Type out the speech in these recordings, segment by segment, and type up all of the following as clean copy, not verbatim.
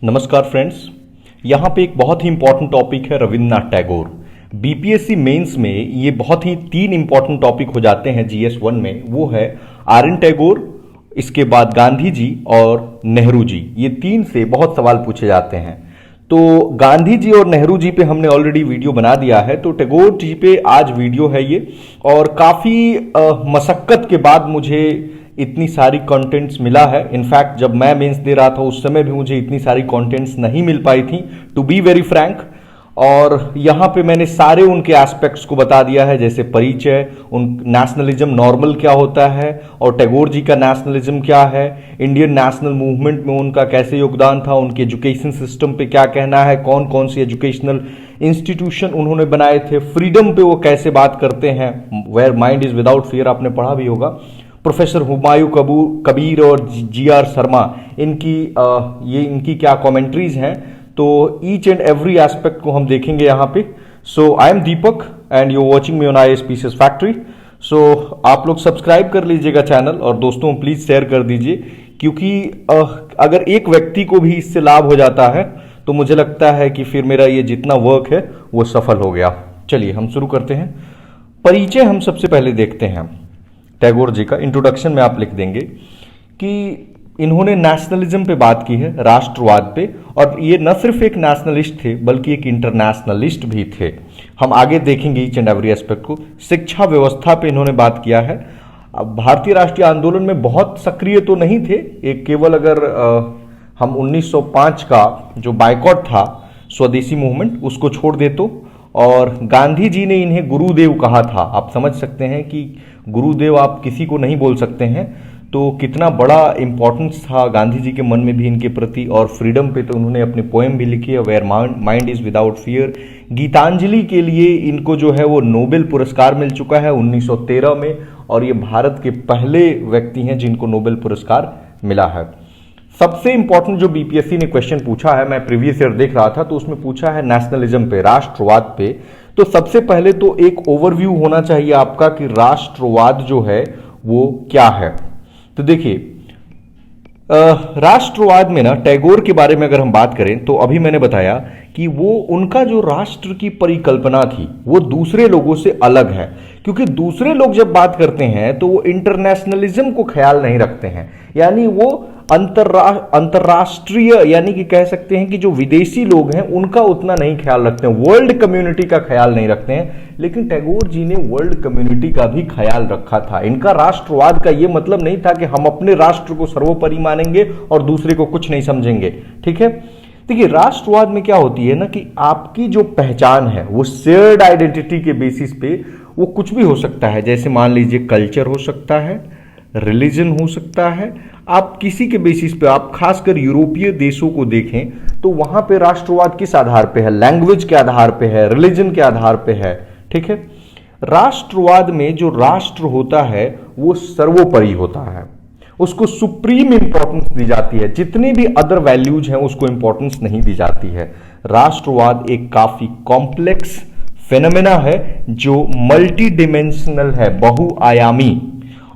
नमस्कार फ्रेंड्स। यहाँ पे एक बहुत ही इंपॉर्टेंट टॉपिक है रविन्द्रनाथ टैगोर। बीपीएससी मेंस में ये बहुत ही 3 इंपॉर्टेंट टॉपिक हो जाते हैं जीएस 1 में। वो है आर.एन. टैगोर, इसके बाद गांधी जी और नेहरू जी। ये 3 से बहुत सवाल पूछे जाते हैं। तो गांधी जी और नेहरू जी पे हमने ऑलरेडी वीडियो बना दिया है, तो टैगोर जी पे आज वीडियो है ये। और काफ़ी मशक्कत के बाद मुझे इतनी सारी कंटेंट्स मिला है। इनफैक्ट जब मैं मेंस दे रहा था उस समय भी मुझे इतनी सारी कंटेंट्स नहीं मिल पाई थी, टू बी वेरी फ्रैंक। और यहाँ पे मैंने सारे उनके एस्पेक्ट्स को बता दिया है, जैसे परिचय, उन नेशनलिज्म नॉर्मल क्या होता है और टैगोर जी का नेशनलिज्म क्या है, इंडियन नेशनल मूवमेंट में उनका कैसे योगदान था, उनके एजुकेशन सिस्टम पे क्या कहना है, कौन कौन सी एजुकेशनल इंस्टीट्यूशन उन्होंने बनाए थे, फ्रीडम पे वो कैसे बात करते हैं, where mind is without fear आपने पढ़ा भी होगा। प्रोफेसर हुमायूं कबीर और जी.आर. शर्मा, इनकी क्या कमेंट्रीज हैं, तो ईच एंड एवरी एस्पेक्ट को हम देखेंगे यहाँ पे। So I am Deepak and you watching me on I S PCS factory. सो आप लोग सब्सक्राइब कर लीजिएगा चैनल और दोस्तों प्लीज शेयर कर दीजिए, क्योंकि अगर एक व्यक्ति को भी इससे लाभ हो जाता है तो मुझे लगता है कि फिर मेरा ये जितना वर्क है वो सफल हो गया। चलिए हम शुरू करते हैं। परिचय हम सबसे पहले देखते हैं टैगोर जी का। इंट्रोडक्शन में आप लिख देंगे कि इन्होंने नेशनलिज्म पे बात की है, राष्ट्रवाद पे, और ये न सिर्फ एक नेशनलिस्ट थे बल्कि एक इंटरनेशनलिस्ट भी थे। हम आगे देखेंगे ईच एंड एवरी एस्पेक्ट को। शिक्षा व्यवस्था पे इन्होंने बात किया है। अब भारतीय राष्ट्रीय आंदोलन में बहुत सक्रिय तो नहीं थे, एक केवल अगर हम 1905 का जो बायकॉट था स्वदेशी मूवमेंट उसको छोड़ दे तो, और गांधी जी ने इन्हें गुरुदेव कहा था। आप समझ सकते हैं कि गुरुदेव आप किसी को नहीं बोल सकते हैं, तो कितना बड़ा इंपॉर्टेंस था गांधी जी के मन में भी इनके प्रति। और फ्रीडम पे तो उन्होंने अपनी पोएम भी लिखी है, where mind is without fear. Gitanjali के लिए इनको जो है वो नोबेल पुरस्कार मिल चुका है 1913 में, और ये भारत के पहले व्यक्ति हैं जिनको नोबेल पुरस्कार मिला है। सबसे इंपॉर्टेंट जो बीपीएससी ने क्वेश्चन पूछा है, मैं प्रीवियस ईयर देख रहा था, तो उसमें पूछा है नेशनलिज्म पे, राष्ट्रवाद पे। तो सबसे पहले तो एक ओवरव्यू होना चाहिए आपका कि राष्ट्रवाद जो है वो क्या है। तो देखिए, राष्ट्रवाद में ना टैगोर के बारे में अगर हम बात करें तो अभी मैंने बताया कि वो उनका जो राष्ट्र की परिकल्पना थी वो दूसरे लोगों से अलग है, क्योंकि दूसरे लोग जब बात करते हैं तो वो इंटरनेशनलिज्म को ख्याल नहीं रखते हैं, यानी वो अंतरराष्ट्रीय, यानी कि कह सकते हैं कि जो विदेशी लोग हैं उनका उतना नहीं ख्याल रखते हैं, वर्ल्ड कम्युनिटी का ख्याल नहीं रखते हैं। लेकिन टैगोर जी ने वर्ल्ड कम्युनिटी का भी ख्याल रखा था। इनका राष्ट्रवाद का यह मतलब नहीं था कि हम अपने राष्ट्र को सर्वोपरि मानेंगे और दूसरे को कुछ नहीं समझेंगे। ठीक है, देखिए राष्ट्रवाद में क्या होती है ना कि आपकी जो पहचान है वो शेयर्ड आइडेंटिटी के बेसिस पे वो कुछ भी हो सकता है। जैसे मान लीजिए कल्चर हो सकता है, रिलीजन हो सकता है, आप किसी के बेसिस पे, आप खासकर यूरोपीय देशों को देखें तो वहां पे राष्ट्रवाद किस आधार पे है, लैंग्वेज के आधार पे है, रिलीजन के आधार पे है। ठीक है, राष्ट्रवाद में जो राष्ट्र होता है वो सर्वोपरि होता है, उसको सुप्रीम इंपॉर्टेंस दी जाती है, जितनी भी अदर वैल्यूज हैं उसको इंपॉर्टेंस नहीं दी जाती है। राष्ट्रवाद एक काफी कॉम्प्लेक्स फेनोमेना है जो मल्टी डिमेंशनल है, बहुआयामी,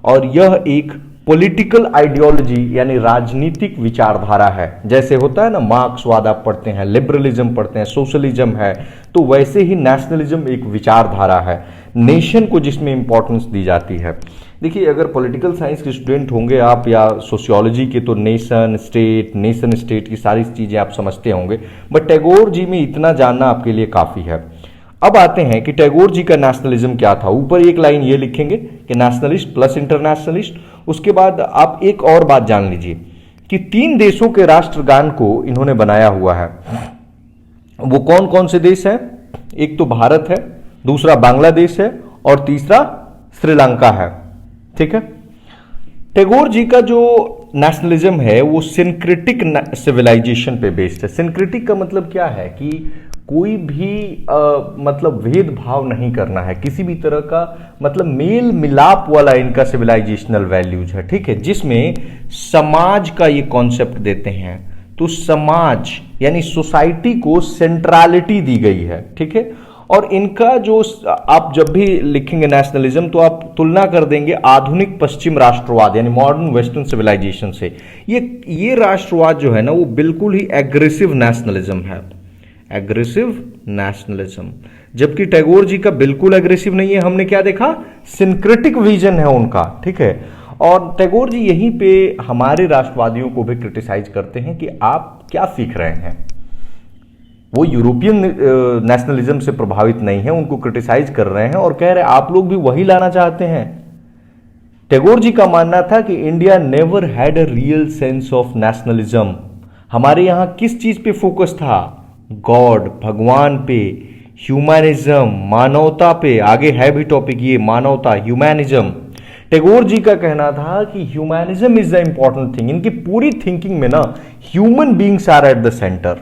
और यह एक पॉलिटिकल आइडियोलॉजी यानी राजनीतिक विचारधारा है। जैसे होता है ना मार्क्सवाद आप पढ़ते हैं, लिबरलिज्म पढ़ते हैं, सोशलिज्म है, तो वैसे ही नेशनलिज्म एक विचारधारा है, नेशन को जिसमें इंपॉर्टेंस दी जाती है। देखिए, अगर पॉलिटिकल साइंस के स्टूडेंट होंगे आप या सोशियोलॉजी के, तो नेशन स्टेट की सारी चीजें आप समझते होंगे, बट टैगोर जी में इतना जानना आपके लिए काफी है। अब आते हैं कि टैगोर जी का नेशनलिज्म क्या था। ऊपर एक लाइन ये लिखेंगे कि नेशनलिस्ट प्लस इंटरनेशनलिस्ट। उसके बाद आप एक और बात जान लीजिए कि 3 देशों के राष्ट्रगान को इन्होंने बनाया हुआ है। वो कौन कौन से देश हैं? एक तो भारत है, दूसरा बांग्लादेश है और तीसरा श्रीलंका है। ठीक है, टैगोर जी का जो नेशनलिज्म है वो सिंक्रेटिक सिविलाइजेशन पे बेस्ड है। सिंक्रेटिक का मतलब क्या है कि कोई भी मतलब भेदभाव नहीं करना है, किसी भी तरह का मतलब मेल मिलाप वाला इनका सिविलाइजेशनल वैल्यूज है। ठीक है, जिसमें समाज का ये कॉन्सेप्ट देते हैं, तो समाज यानी सोसाइटी को सेंट्रलिटी दी गई है। ठीक है, और इनका जो आप जब भी लिखेंगे नेशनलिज्म तो आप तुलना कर देंगे आधुनिक पश्चिम राष्ट्रवाद यानी मॉडर्न वेस्टर्न सिविलाइजेशन से। ये राष्ट्रवाद जो है ना वो बिल्कुल ही एग्रेसिव नेशनलिज्म है, एग्रेसिव नेशनलिज्म, जबकि टैगोर जी का बिल्कुल एग्रेसिव नहीं है। हमने क्या देखा, सिंक्रेटिक विजन है उनका, ठीक है। और टैगोर जी यहीं पे हमारे राष्ट्रवादियों को भी क्रिटिसाइज करते हैं कि आप क्या सीख रहे हैं। वो यूरोपियन नेशनलिज्म से प्रभावित नहीं है, उनको क्रिटिसाइज कर रहे हैं और कह रहे हैं आप लोग भी वही लाना चाहते हैं। टैगोर जी का मानना था कि India never had a real sense of nationalism. हमारे यहां किस चीज पे फोकस था, गॉड, भगवान पे, ह्यूमैनिज्म, मानवता पे। आगे है भी टॉपिक ये, मानवता, ह्यूमैनिज्म। टैगोर जी का कहना था कि humanism is the important thing. इनकी पूरी थिंकिंग में ना human beings are at the centre,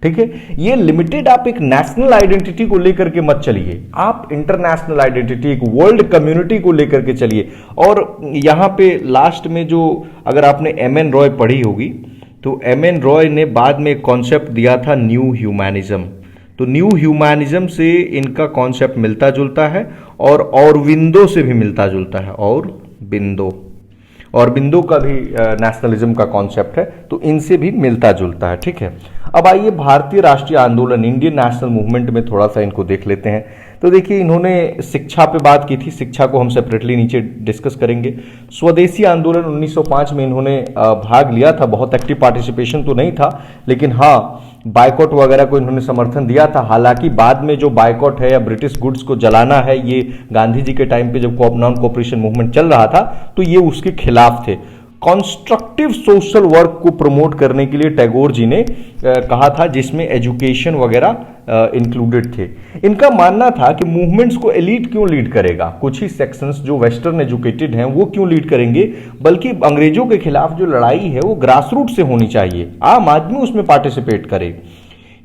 ठीक है। ये लिमिटेड आप एक नेशनल आइडेंटिटी को लेकर के मत चलिए, आप इंटरनेशनल आइडेंटिटी, एक वर्ल्ड कम्युनिटी को लेकर के चलिए। और यहां पे लास्ट में जो, अगर आपने एम.एन. रॉय पढ़ी होगी तो एम.एन. रॉय ने बाद में एक कॉन्सेप्ट दिया था न्यू ह्यूमैनिज्म। तो न्यू ह्यूमैनिज्म से इनका कॉन्सेप्ट मिलता जुलता है और ऑरबिंदो से भी मिलता जुलता है। ऑरबिंदो का भी नेशनलिज्म का कॉन्सेप्ट है, तो इनसे भी मिलता जुलता है, ठीक है। अब आइए भारतीय राष्ट्रीय आंदोलन, इंडियन नेशनल मूवमेंट में थोड़ा सा इनको देख लेते हैं। तो देखिए इन्होंने शिक्षा पे बात की थी, शिक्षा को हम सेपरेटली नीचे डिस्कस करेंगे। स्वदेशी आंदोलन 1905 में इन्होंने भाग लिया था, बहुत एक्टिव पार्टिसिपेशन तो नहीं था, लेकिन हाँ बायकॉट वगैरह को इन्होंने समर्थन दिया था। हालांकि बाद में जो बायकॉट है या ब्रिटिश गुड्स को जलाना है, ये गांधी जी के टाइम पे जब नॉन कोऑपरेशन मूवमेंट चल रहा था तो ये उसके खिलाफ थे। कॉन्स्ट्रक्टिव सोशल वर्क को प्रमोट करने के लिए टैगोर जी ने कहा था, जिसमें एजुकेशन वगैरह इंक्लूडेड थे। इनका मानना था कि मूवमेंट्स को एलीट क्यों लीड करेगा, कुछ ही सेक्शंस जो वेस्टर्न एजुकेटेड हैं वो क्यों लीड करेंगे, बल्कि अंग्रेजों के खिलाफ जो लड़ाई है वो ग्रास रूट से होनी चाहिए, आम आदमी उसमें पार्टिसिपेट करे।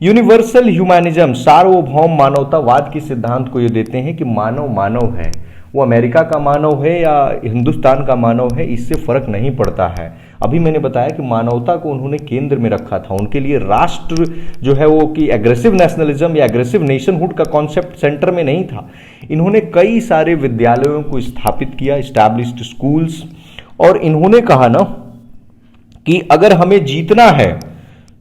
यूनिवर्सल ह्यूमैनिज्म, सार्वभौम मानवतावाद के सिद्धांत को ये देते हैं कि मानव मानव है, वो अमेरिका का मानव है या हिंदुस्तान का मानव है, इससे फर्क नहीं पड़ता है। अभी मैंने बताया कि मानवता को उन्होंने केंद्र में रखा था, उनके लिए राष्ट्र जो है वो कि एग्रेसिव नेशनलिज्म या एग्रेसिव नेशनहुड का कॉन्सेप्ट सेंटर में नहीं था। इन्होंने कई सारे विद्यालयों को स्थापित किया, एस्टैब्लिश्ड स्कूल्स, और इन्होंने कहा ना कि अगर हमें जीतना है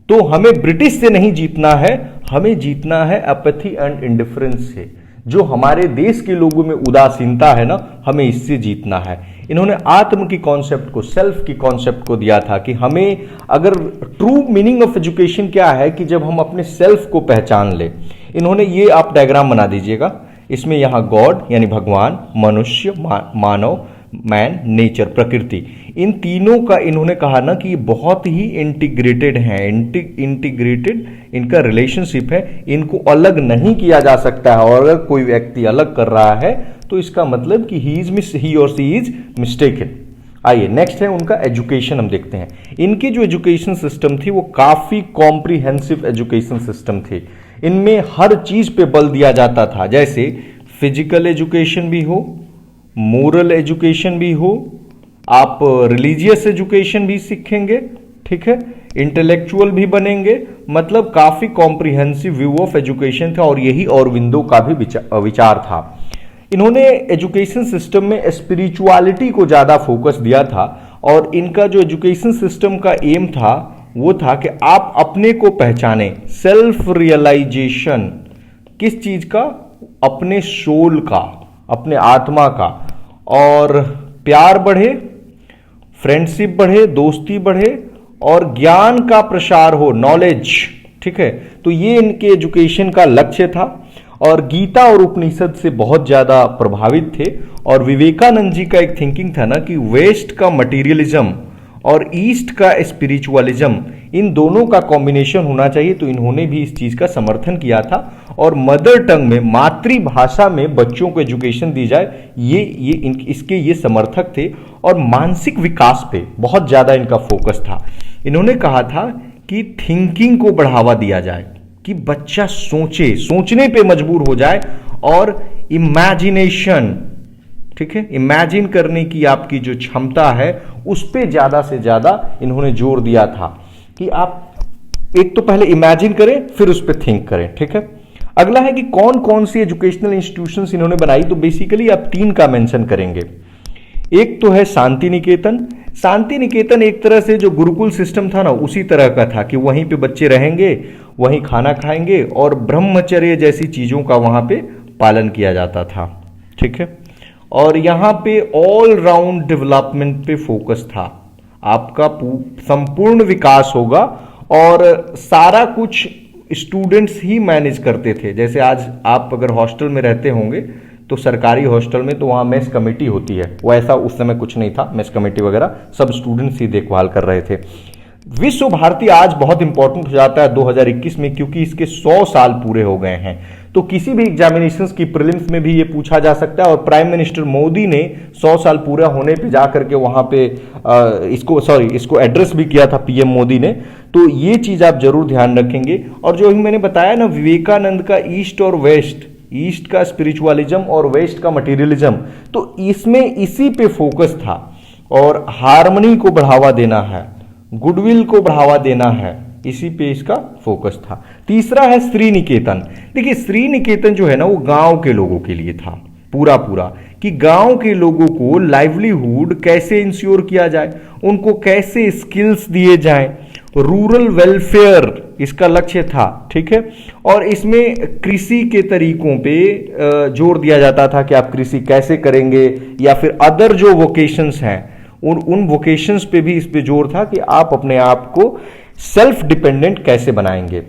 तो हमें ब्रिटिश से नहीं जीतना है, हमें जीतना है अपैथी एंड इंडिफरेंस से। जो हमारे देश के लोगों में उदासीनता है ना, हमें इससे जीतना है। इन्होंने आत्म की कॉन्सेप्ट को, सेल्फ की कॉन्सेप्ट को दिया था कि हमें, अगर ट्रू मीनिंग ऑफ एजुकेशन क्या है कि जब हम अपने सेल्फ को पहचान ले। इन्होंने ये, आप डायग्राम बना दीजिएगा, इसमें यहां गॉड यानी भगवान, मनुष्य, मानव, मैन, नेचर, प्रकृति, इन तीनों का इन्होंने कहा ना कि बहुत ही इंटीग्रेटेड है, इंटीग्रेटेड इनका रिलेशनशिप है, इनको अलग नहीं किया जा सकता है। और अगर कोई व्यक्ति अलग कर रहा है तो इसका मतलब कि ही और सी इज मिस्टेकन। आइए नेक्स्ट है उनका एजुकेशन, हम देखते हैं। इनकी जो एजुकेशन सिस्टम थी वो काफी कॉम्प्रिहेंसिव एजुकेशन सिस्टम थी। इनमें हर चीज पे बल दिया जाता था, जैसे फिजिकल एजुकेशन भी हो, मोरल एजुकेशन भी हो, आप रिलीजियस एजुकेशन भी सीखेंगे, ठीक है, इंटेलेक्चुअल भी बनेंगे, मतलब काफी कॉम्प्रिहेंसिव व्यू ऑफ एजुकेशन था। और यही ऑरबिंदो का भी विचार था। इन्होंने एजुकेशन सिस्टम में स्पिरिचुअलिटी को ज्यादा फोकस दिया था, और इनका जो एजुकेशन सिस्टम का एम था वो था कि आप अपने को पहचाने, सेल्फ रियलाइजेशन। किस चीज का, अपने सोल का, अपने आत्मा का, और प्यार बढ़े, फ्रेंडशिप बढ़े, दोस्ती बढ़े, और ज्ञान का प्रसार हो, नॉलेज, ठीक है। तो ये इनके एजुकेशन का लक्ष्य था, और गीता और उपनिषद से बहुत ज्यादा प्रभावित थे। और विवेकानंद जी का एक थिंकिंग था ना कि वेस्ट का मटीरियलिज्म और ईस्ट का स्पिरिचुअलिज्म, इन दोनों का कॉम्बिनेशन होना चाहिए, तो इन्होंने भी इस चीज का समर्थन किया था। और मदर टंग में, मातृभाषा में बच्चों को एजुकेशन दी जाए, इसके ये समर्थक थे। और मानसिक विकास पे बहुत ज्यादा इनका फोकस था। इन्होंने कहा था कि थिंकिंग को बढ़ावा दिया जाए, कि बच्चा सोचे, सोचने पे मजबूर हो जाए, और इमेजिनेशन, ठीक है, इमेजिन करने की आपकी जो क्षमता है उस पे ज्यादा से ज्यादा इन्होंने जोर दिया था कि आप एक तो पहले इमेजिन करें फिर उस पे थिंक करें, ठीक है। अगला है कि कौन कौन सी एजुकेशनल इंस्टीट्यूशंस इन्होंने बनाई, तो बेसिकली आप तीन का मेंशन करेंगे। एक तो है शांति निकेतन। शांति निकेतन एक तरह से जो गुरुकुल सिस्टम था ना, उसी तरह का था कि वहीं पे बच्चे रहेंगे, वहीं खाना खाएंगे और ब्रह्मचर्य जैसी चीज़ों का वहाँ पे पालन किया जाता था। ठीक है, और यहाँ पे ऑल राउंड डेवलपमेंट पे फोकस था, आपका संपूर्ण विकास होगा और सारा कुछ स्टूडेंट्स ही मैनेज करते थे। जैसे आज आप अगर हॉस्टल में रहते होंगे तो सरकारी हॉस्टल में तो वहाँ मेस कमेटी होती है, वैसा उस समय कुछ नहीं था, मेस कमेटी वगैरह सब स्टूडेंट्स ही देखभाल कर रहे थे। विश्व भारती आज बहुत इंपॉर्टेंट हो जाता है 2021 में, क्योंकि इसके 100 साल पूरे हो गए हैं। तो किसी भी एग्जामिनेशंस की प्रीलिम्स में भी ये पूछा जा सकता है और प्राइम मिनिस्टर मोदी ने 100 साल पूरा होने पे जाकर के वहां पे इसको एड्रेस भी किया था पीएम मोदी ने। तो ये चीज आप जरूर ध्यान रखेंगे। और जो मैंने बताया ना विवेकानंद का ईस्ट और वेस्ट, ईस्ट का स्पिरिचुअलिज्म और वेस्ट का मटेरियलिज्म, तो इसमें इसी पे फोकस था और हार्मनी को बढ़ावा देना है, गुडविल को बढ़ावा देना है, इसी पे इसका फोकस था। तीसरा है श्री निकेतन। देखिए श्री निकेतन जो है ना वो गांव के लोगों के लिए था पूरा कि गांव के लोगों को लाइवलीहुड कैसे इंश्योर किया जाए, उनको कैसे स्किल्स दिए जाएं, रूरल वेलफेयर इसका लक्ष्य था। ठीक है, और इसमें कृषि के तरीकों पे जोर दिया जाता था कि आप कृषि कैसे करेंगे, या फिर अदर जो वोकेशंस हैं उन वोकेशंस पे भी इस पे जोर था कि आप अपने आप को सेल्फ डिपेंडेंट कैसे बनाएंगे।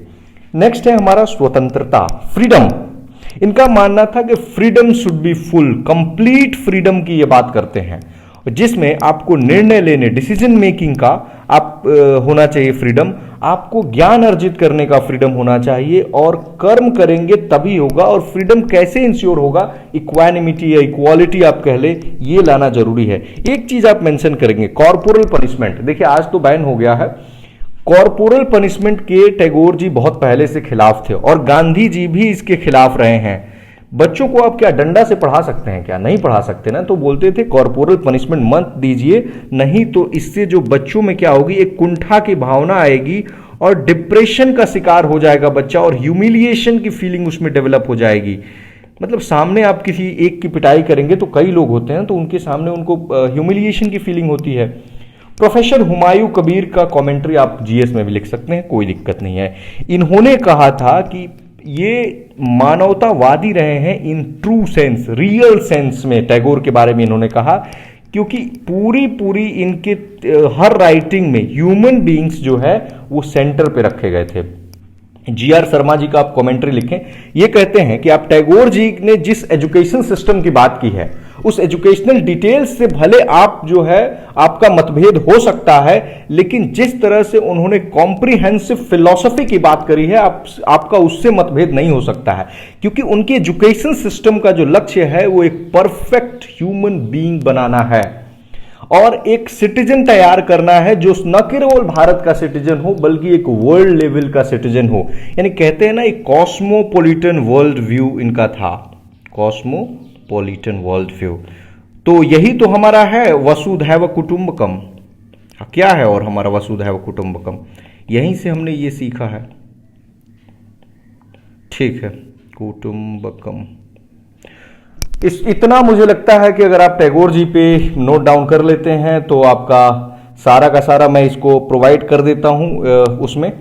नेक्स्ट है हमारा स्वतंत्रता, फ्रीडम। इनका मानना था कि freedom should be full, complete freedom की ये बात करते हैं, जिसमें आपको निर्णय लेने, डिसीजन मेकिंग का आप होना चाहिए फ्रीडम, आपको ज्ञान अर्जित करने का फ्रीडम होना चाहिए और कर्म करेंगे तभी होगा। और फ्रीडम कैसे इंश्योर होगा, इक्वानिमिटी या इक्वालिटी आप कह ले, ये लाना जरूरी है। एक चीज आप मेंशन करेंगे, कॉर्पोरल पनिशमेंट। देखिए आज तो बैन हो गया है, कॉर्पोरल पनिशमेंट के टैगोर जी बहुत पहले से खिलाफ थे और गांधी जी भी इसके खिलाफ रहे हैं। बच्चों को आप क्या डंडा से पढ़ा सकते हैं क्या? नहीं पढ़ा सकते ना, तो बोलते थे कॉर्पोरल पनिशमेंट मत दीजिए, नहीं तो इससे जो बच्चों में क्या होगी, एक कुंठा की भावना आएगी और डिप्रेशन का शिकार हो जाएगा बच्चा और ह्यूमिलिएशन की फीलिंग उसमें डेवलप हो जाएगी। मतलब सामने आप किसी एक की पिटाई करेंगे तो कई लोग होते हैं, तो उनके सामने उनको ह्यूमिलिएशन की फीलिंग होती है। प्रोफेसर हुमायूं कबीर का कमेंट्री आप जीएस में भी लिख सकते हैं, कोई दिक्कत नहीं है। इन्होंने कहा था कि ये मानवतावादी रहे हैं in true sense, real sense में, टैगोर के बारे में इन्होंने कहा, क्योंकि पूरी इनके हर राइटिंग में ह्यूमन बीइंग्स जो है वो सेंटर पे रखे गए थे। जीआर शर्मा जी का आप कमेंट्री लिखें, ये कहते हैं कि आप टैगोर जी ने जिस एजुकेशन सिस्टम की बात की है उस एजुकेशनल डिटेल्स से भले आप जो है आपका मतभेद हो सकता है, लेकिन जिस तरह से उन्होंने कॉम्प्रिहेंसिव फिलॉसफी की बात करी है आपका उससे मतभेद नहीं हो सकता है, क्योंकि उनके एजुकेशन सिस्टम का जो लक्ष्य है वो एक परफेक्ट ह्यूमन बीइंग बनाना है और एक सिटीजन तैयार करना है जो न केवल भारत का सिटीजन हो बल्कि एक वर्ल्ड लेवल का सिटीजन हो। यानी कहते हैं ना एक कॉस्मोपॉलिटन वर्ल्ड व्यू इनका था, कॉस्मोपॉलिटन वर्ल्ड व्यू। तो यही तो हमारा है वसुधैव कुटुंबकम। क्या है और हमारा वसुधैव कुटुंबकम, यहीं से हमने ये सीखा है। ठीक है, कुटुंबकम। इतना मुझे लगता है कि अगर आप टैगोर जी पे नोट डाउन कर लेते हैं तो आपका सारा का सारा मैं इसको प्रोवाइड कर देता हूं उसमें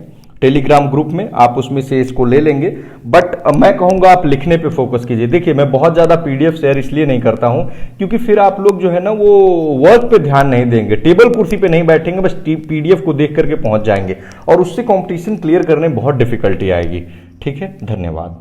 टेलीग्राम ग्रुप में, आप उसमें से इसको ले लेंगे। बट मैं कहूंगा आप लिखने पे फोकस कीजिए। देखिए मैं बहुत ज़्यादा पीडीएफ शेयर इसलिए नहीं करता हूं क्योंकि फिर आप लोग जो है ना वो वर्क पे ध्यान नहीं देंगे, टेबल कुर्सी पे नहीं बैठेंगे, बस पीडीएफ को देख करके पहुंच जाएंगे और उससे कॉम्पिटिशन क्लियर करने में बहुत डिफिकल्टी आएगी। ठीक है, धन्यवाद।